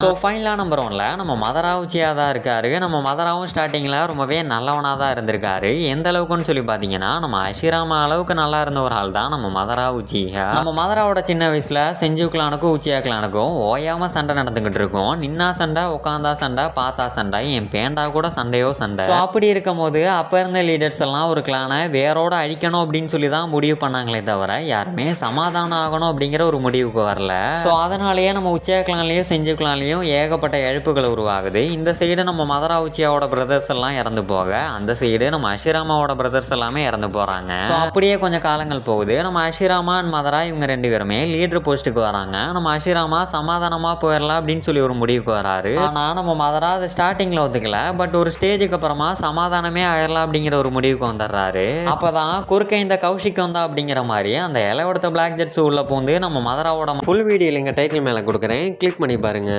So ஃபைனலாக number 1ல நம்ம மதரா உச்சியா தான் இருக்காரு. நம்ம மதராவும் ஸ்டார்டிங்கில் ரொம்பவே நல்லவனாக தான் இருந்திருக்காரு. எந்த அளவுக்குன்னு சொல்லி பார்த்தீங்கன்னா நம்ம அஷிராமா அளவுக்கு நல்லா இருந்த ஒரு ஆள் தான் நம்ம மதரா உச்சியா. நம்ம மதராவோட சின்ன வயசில் செஞ்சு கிளானுக்கும் உச்சியா கிளானுக்கும் ஓயாமல் சண்டை நடந்துக்கிட்டு இருக்கும். நின்னா சண்டை, உட்காந்தா சண்டை, பார்த்தா சண்டை, என் பேண்டா கூட சண்டையோ சண்டை. ஸோ அப்படி இருக்கும் போது அப்போ இருந்த லீடர்ஸ் எல்லாம் ஒரு கிளானை வேரோட அழிக்கணும் அப்படின்னு சொல்லி தான் முடிவு பண்ணாங்களே தவிர யாருமே சமாதானம் ஆகணும் அப்படிங்கிற ஒரு முடிவுக்கு வரல. ஸோ அதனாலேயே நம்ம உச்சியா கிளான்லேயும் செஞ்சு கிளான்லேயும் ஏகப்பட்ட இழப்புகள் உருவாகுது. இந்த சைடு நம்ம மதரா உச்சியாவோட பிரதர்ஸ் எல்லாம் இறந்து போக, அந்த சைடு நம்ம அஷிராமாவோட பிரதர்ஸ் எல்லாமே இறந்து போறாங்க. ஸோ அப்படியே கொஞ்சம் காலங்கள் போகுது. நம்ம அஷிராமா அண்ட் மதரா இவங்க 2 பேருமே லீடர் போஸ்ட்டுக்கு வராங்க. நம்ம அஷிராமா சமாதானமா போயிடலாம் அப்படின்னு சொல்லி ஒரு முடிவுக்கு வராரு. ஆனால் நம்ம மதரா அது ஸ்டார்டிங்கில் ஒத்துக்கல. பட் ஒரு ஸ்டேஜுக்கு அப்புறமா சமாதானமே ஆயிடலாம் அப்படிங்கிற ஒரு முடிவுக்கு வந்துடுறாரு. அப்போதான் குறுக்க இந்த கௌஷிக் வந்தா அப்படிங்கிற மாதிரி அந்த இலவடத்த பிளாக் ஜெட்ஸ் உள்ள பூந்து நம்ம மதராவோட ஃபுல் வீடியோ லிங்க் டைட்டில் மேலே கொடுக்குறேன், கிளிக் பண்ணி பாருங்க.